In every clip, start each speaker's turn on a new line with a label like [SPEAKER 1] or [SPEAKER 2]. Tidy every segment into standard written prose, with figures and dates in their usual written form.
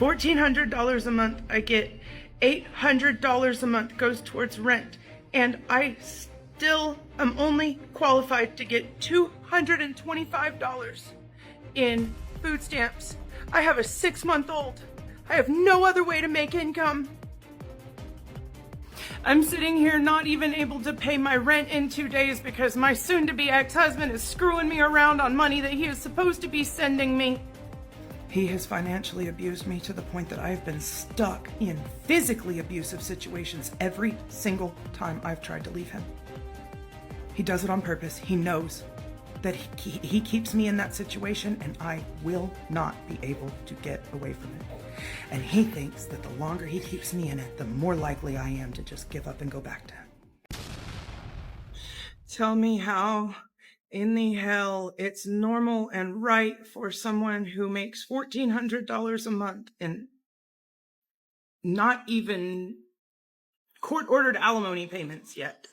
[SPEAKER 1] $1,400 a month. I get $800 a month goes towards rent, and I still am only qualified to get $225 in food stamps. I have a 6-month-old. I have no other way to make income. I'm sitting here not even able to pay my rent in 2 days because my soon-to-be ex-husband is screwing me around on money that he is supposed to be sending me. He has financially abused me to the point that I have been stuck in physically abusive situations every single time I've tried to leave him. He does it on purpose. He knows that he keeps me in that situation, and I will not be able to get away from it. And he thinks that the longer he keeps me in it, the more likely I am to just give up and go back to him. Tell me how in the hell it's normal and right for someone who makes $1,400 a month and not even court-ordered alimony payments yet.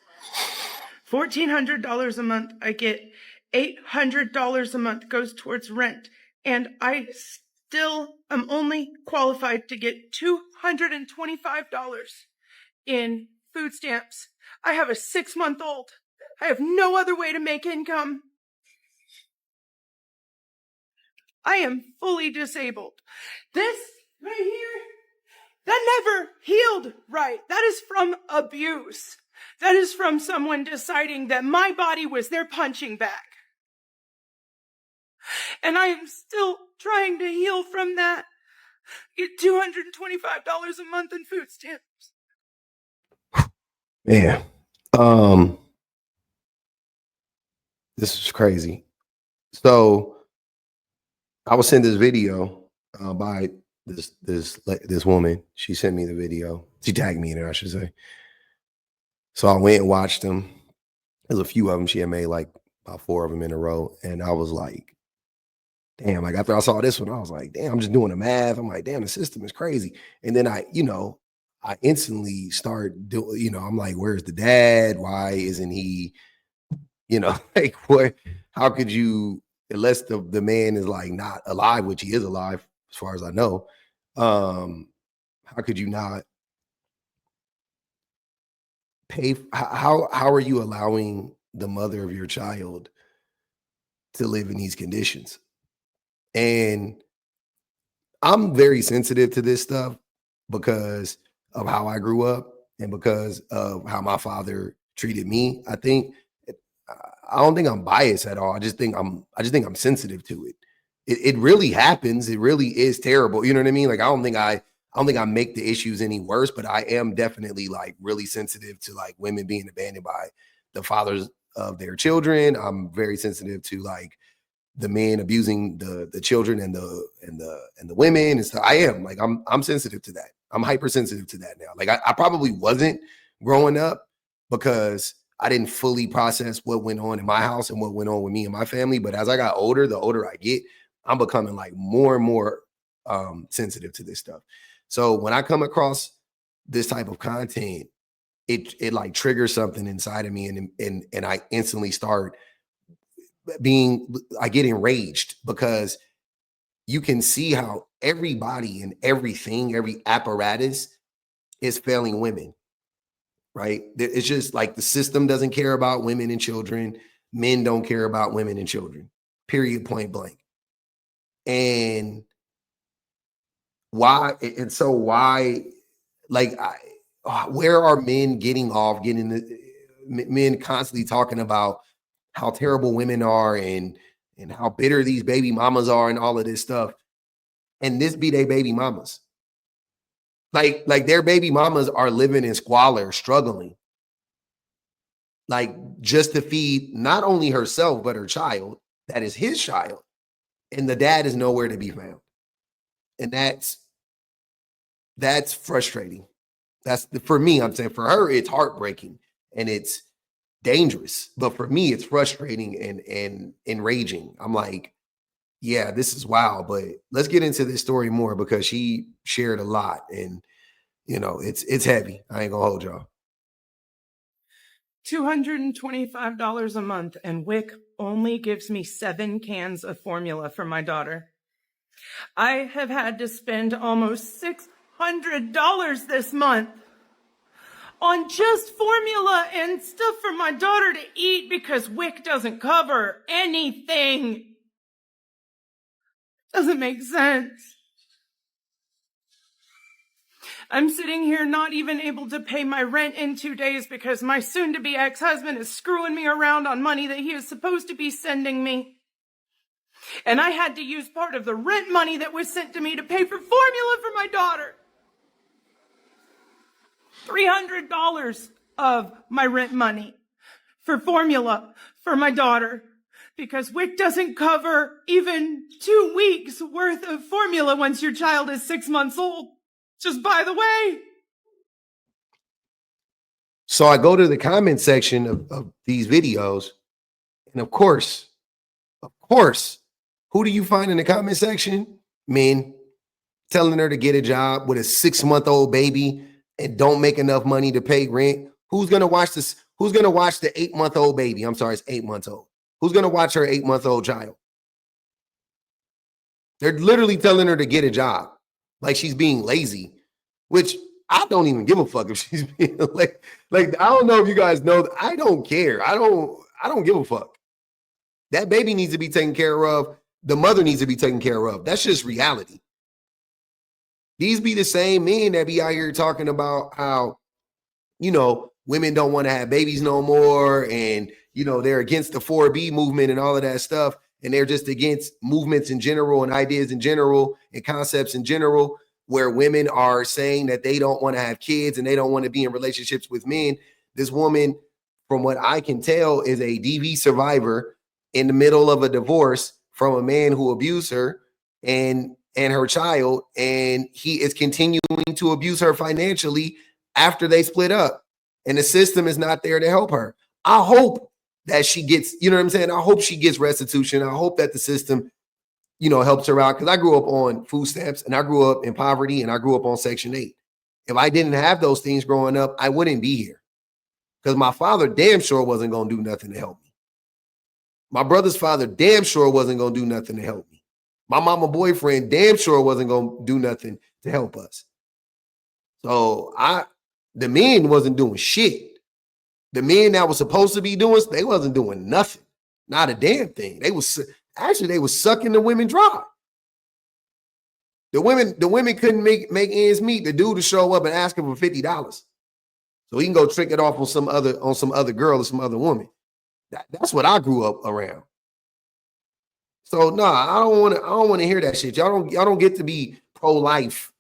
[SPEAKER 1] $1,400 a month. I get $800 a month goes towards rent, and I still am only qualified to get $225 in food stamps. I have a 6-month-old. I have no other way to make income. I am fully disabled. This right here, that never healed right. That is from abuse. That is from someone deciding that my body was their punching bag. And I am still trying to heal from that. Get $225 a month in food stamps.
[SPEAKER 2] Man, this is crazy. So I was sent this video by this woman. She sent me the video. She tagged me in it, I should say. So I went and watched them. There's a few of them. She had made like about 4 of them in a row. And I was like, damn, like after I saw this one, I was like, damn, I'm just doing the math. I'm like, damn, the system is crazy. And then I instantly start doing, I'm like, where's the dad? Why isn't he, like what, how could you, unless the man is like not alive, which he is alive, as far as I know, how could you not pay? How are you allowing the mother of your child to live in these conditions? And I'm very sensitive to this stuff because of how I grew up and because of how my father treated me. I don't think I'm biased at all. I just think I'm sensitive to it. It really happens. It really is terrible. You know what I mean? Like I don't think I make the issues any worse, but I am definitely like really sensitive to like women being abandoned by the fathers of their children. I'm very sensitive to like the men abusing the children and the women and stuff. I am like I'm sensitive to that. I'm hypersensitive to that now. Like I probably wasn't growing up because I didn't fully process what went on in my house and what went on with me and my family. But as I got older, the older I get, I'm becoming like more and more sensitive to this stuff. So when I come across this type of content, it like triggers something inside of me, and I instantly start I get enraged because you can see how everybody and everything, every apparatus is failing women. Right? It's just like the system doesn't care about women and children. Men don't care about women and children, period, point blank. And why? And so why, like, where are men getting off, men constantly talking about how terrible women are and how bitter these baby mamas are and all of this stuff. And this be their baby mamas. Like their baby mamas are living in squalor, struggling. Like just to feed not only herself, but her child, that is his child. And the dad is nowhere to be found. And that's frustrating. That's for me, I'm saying for her, it's heartbreaking and it's dangerous. But for me, it's frustrating and enraging. I'm like, yeah, this is wild, but let's get into this story more because she shared a lot and it's heavy. I ain't gonna hold y'all.
[SPEAKER 1] $225 a month, and WIC only gives me 7 cans of formula for my daughter. I have had to spend almost $600 this month on just formula and stuff for my daughter to eat because WIC doesn't cover anything. Doesn't make sense. I'm sitting here not even able to pay my rent in 2 days because my soon-to-be ex-husband is screwing me around on money that he is supposed to be sending me. And I had to use part of the rent money that was sent to me to pay for formula for my daughter. $300 of my rent money for formula for my daughter because WIC doesn't cover even 2 weeks worth of formula once your child is 6 months old. Just by the way.
[SPEAKER 2] So I go to the comment section of these videos, and of course, who do you find in the comment section? Men telling her to get a job with a 6-month-old baby and don't make enough money to pay rent. Who's gonna watch this? Who's gonna watch the 8-month-old baby? I'm sorry, it's 8 months old. Who's gonna watch her 8-month-old child? They're literally telling her to get a job, like she's being lazy, which I don't even give a fuck if she's being like I don't know if you guys know. I don't care. I don't give a fuck. That baby needs to be taken care of. The mother needs to be taken care of. That's just reality. These be the same men that be out here talking about how, women don't want to have babies no more. And, they're against the 4B movement and all of that stuff. And they're just against movements in general and ideas in general and concepts in general, where women are saying that they don't want to have kids and they don't want to be in relationships with men. This woman, from what I can tell, is a DV survivor in the middle of a divorce from a man who abused her and her child, and he is continuing to abuse her financially after they split up, and the system is not there to help her. I hope that she gets, I hope she gets restitution. I hope that the system, helps her out, because I grew up on food stamps and I grew up in poverty and I grew up on Section 8. If I didn't have those things growing up, I wouldn't be here, because my father damn sure wasn't going to do nothing to help me. My brother's father damn sure wasn't going to do nothing to help me. My mama boyfriend damn sure wasn't going to do nothing to help us. So the men wasn't doing shit. The men that was supposed to be doing, they wasn't doing nothing. Not a damn thing. They was sucking the women dry. The women couldn't make ends meet. The dude to show up and ask him for $50 so he can go trick it off on some other girl or some other woman. That's what I grew up around. So no, I don't want to hear that shit. Y'all don't get to be pro-life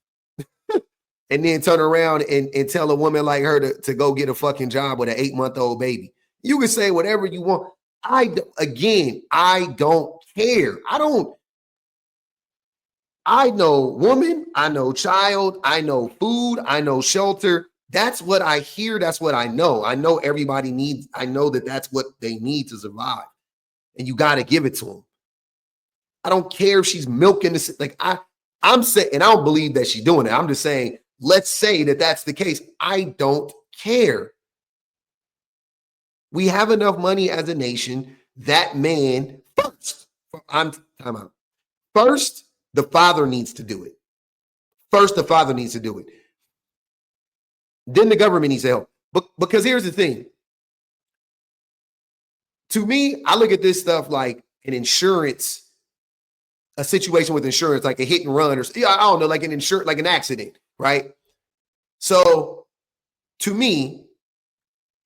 [SPEAKER 2] and then turn around and tell a woman like her to go get a fucking job with an 8-month-old baby. You can say whatever you want. I don't care. I know woman, I know child, I know food, I know shelter. That's what I hear. That's what I know. I know everybody needs. I know that that's what they need to survive. And you got to give it to them. I don't care if she's milking this. I'm saying, and I don't believe that she's doing it. I'm just saying, let's say that that's the case. I don't care. We have enough money as a nation. That man first. Time out. First, the father needs to do it. Then the government needs to help. Because here's the thing. To me, I look at this stuff like an insurance, a situation with insurance, like a hit and run, or I don't know, like like an accident, right? So to me,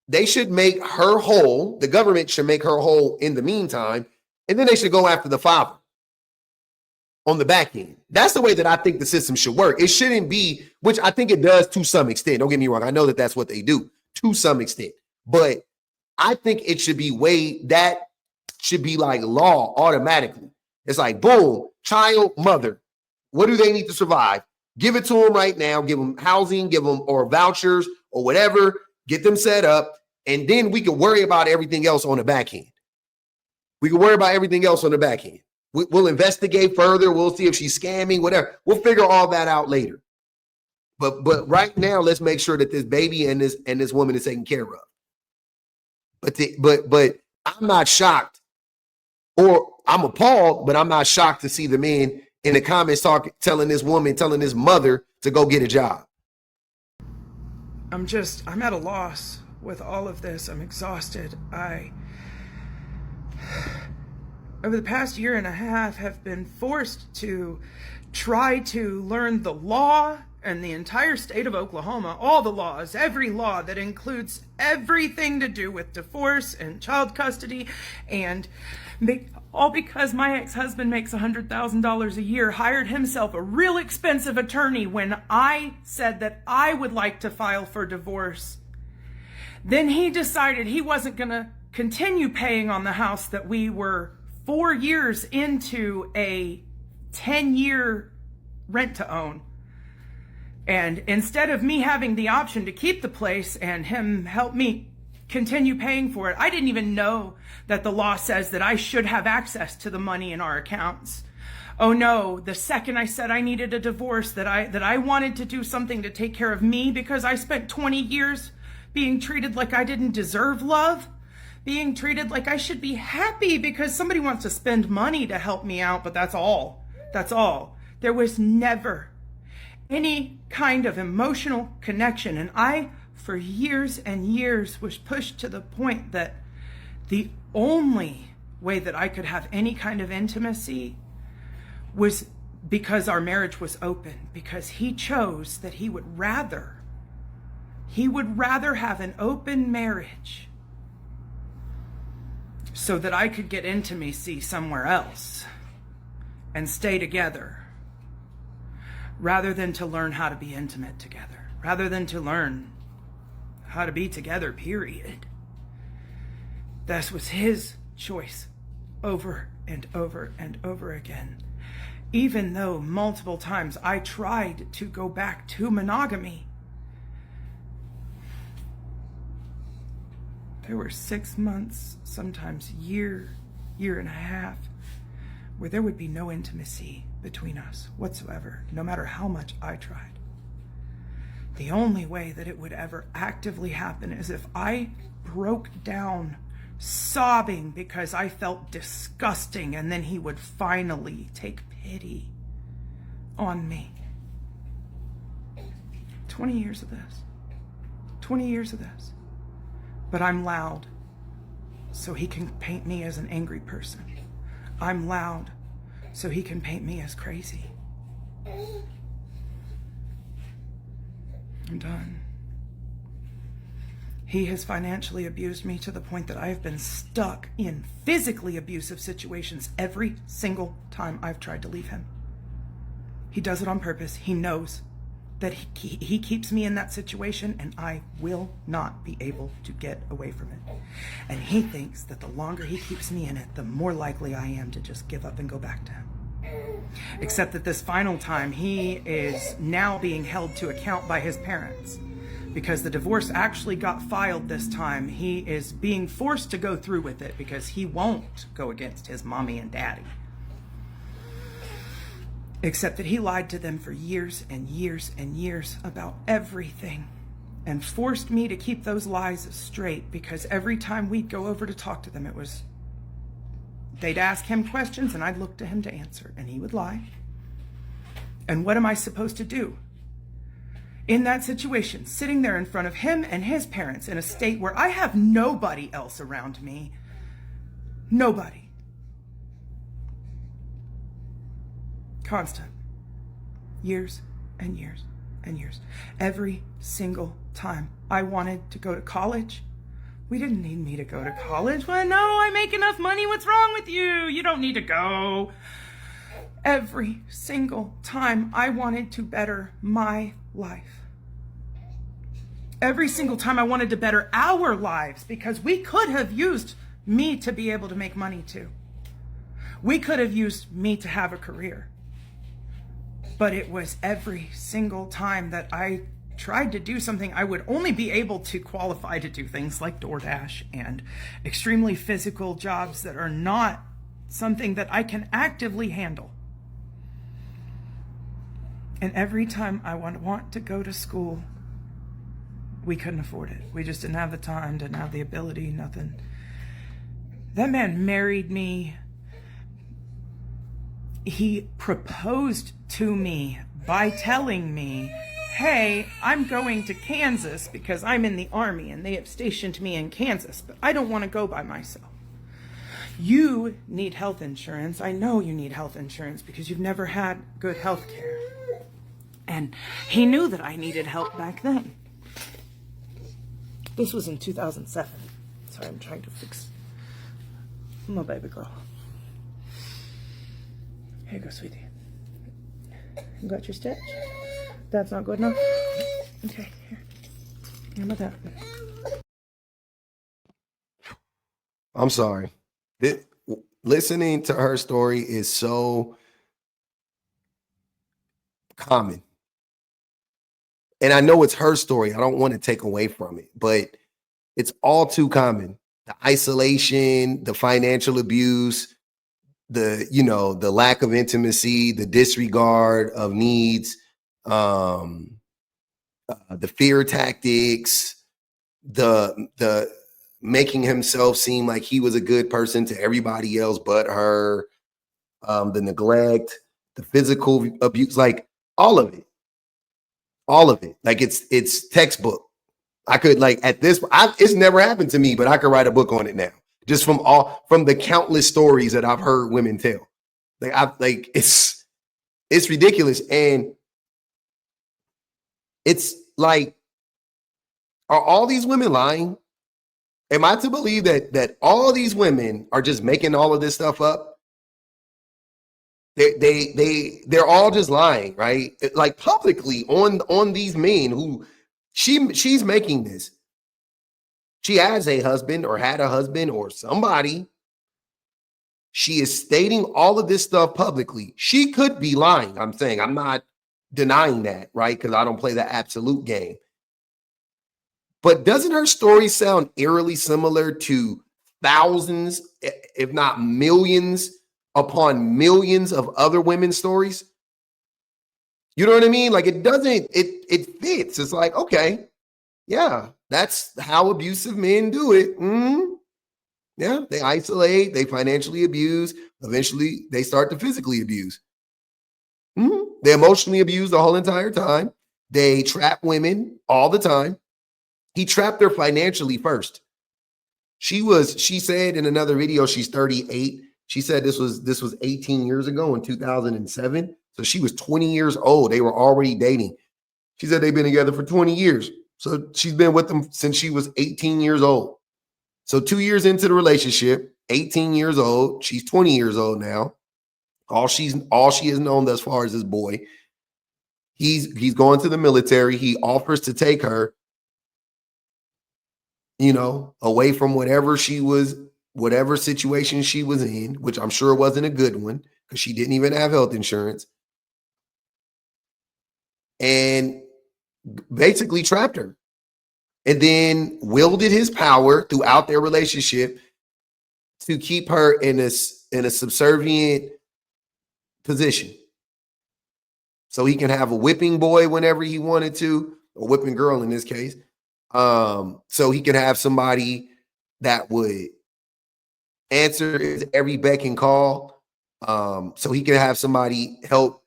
[SPEAKER 2] they should make her whole. The government should make her whole in the meantime, and then they should go after the father on the back end. That's the way that I think the system should work. It shouldn't be, which I think it does to some extent. Don't get me wrong. I know that that's what they do to some extent, but I think it should be that should be like law automatically. It's like, boom, child, mother. What do they need to survive? Give it to them right now. Give them housing, give them or vouchers or whatever. Get them set up. And then we can worry about everything else on the back end. We'll investigate further. We'll see if she's scamming, whatever. We'll figure all that out later. But right now, let's make sure that this baby and this woman is taken care of. But I'm not shocked, or I'm appalled, but I'm not shocked to see the men in the comments telling this mother to go get a job.
[SPEAKER 1] I'm at a loss with all of this. I'm exhausted. Over the past year and a half, have been forced to try to learn the law and the entire state of Oklahoma, all the laws, every law that includes everything to do with divorce and child custody, and all because my ex-husband makes $100,000 a year, hired himself a real expensive attorney when I said that I would like to file for divorce. Then he decided he wasn't going to continue paying on the house that we were 4 years into a 10-year rent to own. And instead of me having the option to keep the place and him help me continue paying for it, I didn't even know that the law says that I should have access to the money in our accounts. Oh no, the second I said I needed a divorce, that I wanted to do something to take care of me because I spent 20 years being treated like I didn't deserve love, being treated like I should be happy because somebody wants to spend money to help me out, but that's all. That's all. There was never any kind of emotional connection. And I, for years and years, was pushed to the point that the only way that I could have any kind of intimacy was because our marriage was open, because he chose that he would rather have an open marriage so that I could get intimacy somewhere else and stay together, rather than to learn how to be intimate together, rather than to learn how to be together, period. That was his choice over and over and over again. Even though multiple times I tried to go back to monogamy, there were 6 months, sometimes year and a half, where there would be no intimacy between us whatsoever, no matter how much I tried. The only way that it would ever actively happen is if I broke down sobbing because I felt disgusting, and then he would finally take pity on me. 20 years of this. 20 years of this. But I'm loud, so he can paint me as an angry person. I'm loud, so he can paint me as crazy. I'm done. He has financially abused me to the point that I have been stuck in physically abusive situations every single time I've tried to leave him. He does it on purpose. He knows that he keeps me in that situation, and I will not be able to get away from it. And he thinks that the longer he keeps me in it, the more likely I am to just give up and go back to him. Except that this final time, he is now being held to account by his parents. Because the divorce actually got filed this time, he is being forced to go through with it because he won't go against his mommy and daddy. Except that he lied to them for years and years and years about everything, and forced me to keep those lies straight, because every time we'd go over to talk to them, it was, they'd ask him questions and I'd look to him to answer, and he would lie. And what am I supposed to do in that situation, sitting there in front of him and his parents in a state where I have nobody else around me? Nobody. Constant. Years and years and years. Every single time I wanted to go to college. We didn't need me to go to college. Well, no, I make enough money. What's wrong with you? You don't need to go. Every single time I wanted to better my life. Every single time I wanted to better our lives, because we could have used me to be able to make money too. We could have used me to have a career. But it was every single time that I tried to do something, I would only be able to qualify to do things like DoorDash and extremely physical jobs that are not something that I can actively handle. And every time I want to go to school, we couldn't afford it. We just didn't have the time, didn't have the ability, nothing. That man married me He proposed to me by telling me, hey, I'm going to Kansas because I'm in the Army and they have stationed me in Kansas, but I don't want to go by myself. You need health insurance. I know you need health insurance because you've never had good health care. And he knew that I needed help back then. This was in 2007. Sorry, I'm trying to fix my baby girl. Here you go, sweetie. You got your stitch? That's not good enough? Okay, here. How about that?
[SPEAKER 2] I'm sorry. Listening to her story is so common. And I know it's her story. I don't want to take away from it, but it's all too common. The isolation, the financial abuse, the lack of intimacy, the disregard of needs, the fear tactics, the making himself seem like he was a good person to everybody else but her, the neglect, the physical abuse, like all of it. Like it's textbook. I could it's never happened to me, but I could write a book on it now. Just from the countless stories that I've heard women tell. It's ridiculous. And it's like, are all these women lying? Am I to believe that all these women are just making all of this stuff up? They're all just lying, right? Like publicly on these men who she's making this. She has a husband or had a husband or somebody. She is stating all of this stuff publicly. She could be lying. I'm saying, I'm not denying that, right? Because I don't play the absolute game. But doesn't her story sound eerily similar to thousands, if not millions upon millions of other women's stories? You know what I mean? Like it fits. It's like, okay, yeah, that's how abusive men do it. Yeah, they isolate, they financially abuse. Eventually, they start to physically abuse. They emotionally abuse the whole entire time. They trap women all the time. He trapped her financially first. She said in another video, she's 38. She said this was 18 years ago in 2007. So she was 20 years old. They were already dating. She said they've been together for 20 years. So she's been with them since she was 18 years old. So 2 years into the relationship, 18 years old, she's 20 years old now. All she has known thus far is this boy. He's going to the military. He offers to take her, away from whatever situation she was in, which I'm sure wasn't a good one because she didn't even have health insurance, and basically trapped her, and then wielded his power throughout their relationship to keep her in a subservient position. So he can have a whipping boy whenever he wanted to, or whipping girl in this case. So he can have somebody that would answer every beck and call. So he can have somebody help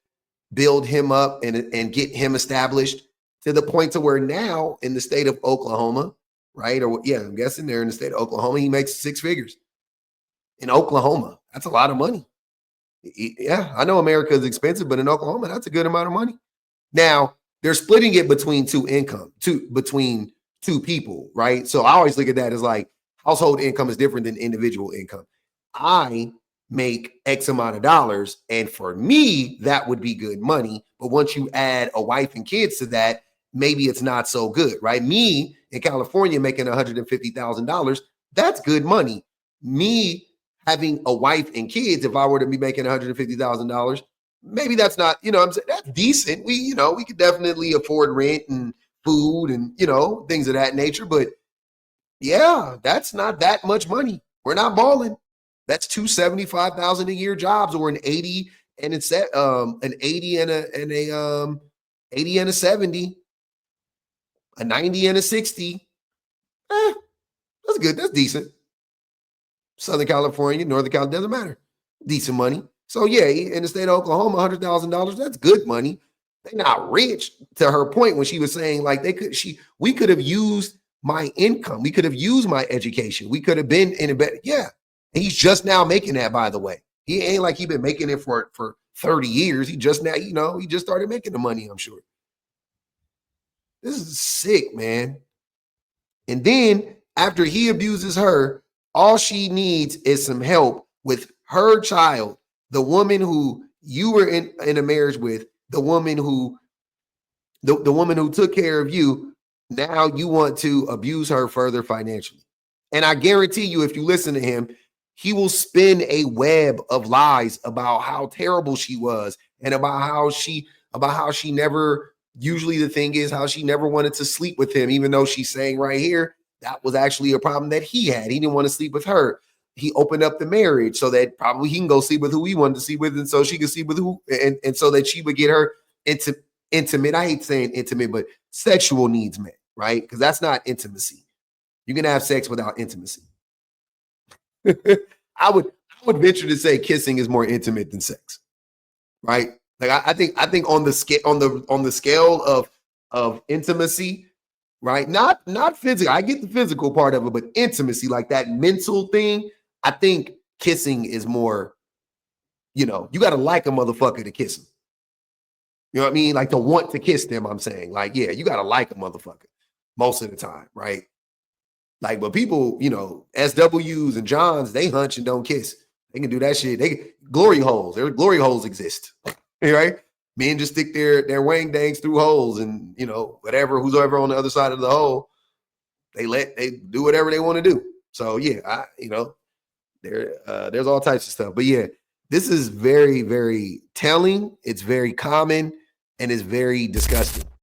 [SPEAKER 2] build him up and get him established to the point to where now in the state of Oklahoma, right? Or yeah, I'm guessing they're in the state of Oklahoma, he makes 6 figures. In Oklahoma, that's a lot of money. Yeah, I know America is expensive, but in Oklahoma, that's a good amount of money. Now, they're splitting it between between two people, right? So I always look at that as like household income is different than individual income. I make X amount of dollars, and for me, that would be good money. But once you add a wife and kids to that, maybe it's not so good, right? Me in California making $150,000, that's good money. Me having a wife and kids, if I were to be making $150,000, maybe that's not, I'm saying that's decent. We could definitely afford rent and food and, things of that nature. But yeah, that's not that much money. We're not balling. That's $275,000 a year jobs, or an 80 and it's an 80 and a 80 and a 70, a 90 and a 60. That's good. That's decent. Southern California, Northern California, doesn't matter. Decent money. So yeah, in the state of Oklahoma, $100,000, that's good money. They're not rich, to her point when she was saying like we could have used my income. We could have used my education. We could have been in a better, yeah. And he's just now making that, by the way. He ain't like he been making it for 30 years. He just now, he just started making the money, I'm sure. This is sick, man. And then after he abuses her, all she needs is some help with her child, the woman who you were in a marriage with, the woman who took care of you. Now you want to abuse her further financially. And I guarantee you, if you listen to him, he will spin a web of lies about how terrible she was and about how she never, usually the thing is how she never wanted to sleep with him, even though she's saying right here that was actually a problem that he had. He didn't want to sleep with her. He opened up the marriage so that probably he can go sleep with who he wanted to sleep with, and so she could sleep with who, and so that she would get her into intimate. I hate saying intimate, but sexual needs met, right? Because that's not intimacy. You can have sex without intimacy. I would venture to say kissing is more intimate than sex, right? Like I think on the scale of intimacy, right? Not physical. I get the physical part of it, but intimacy, like that mental thing, I think kissing is more. You got to like a motherfucker to kiss him. You know what I mean? Like to want to kiss them. I'm saying, like, yeah, you got to like a motherfucker most of the time, right? Like, but people, SWs and Johns, they hunch and don't kiss. They can do that shit. Glory holes. Their glory holes exist, right? Men just stick their wang dangs through holes, and who's ever on the other side of the hole, they do whatever they want to do. So yeah, there's all types of stuff. But yeah, this is very, very telling. It's very common, and it's very disgusting.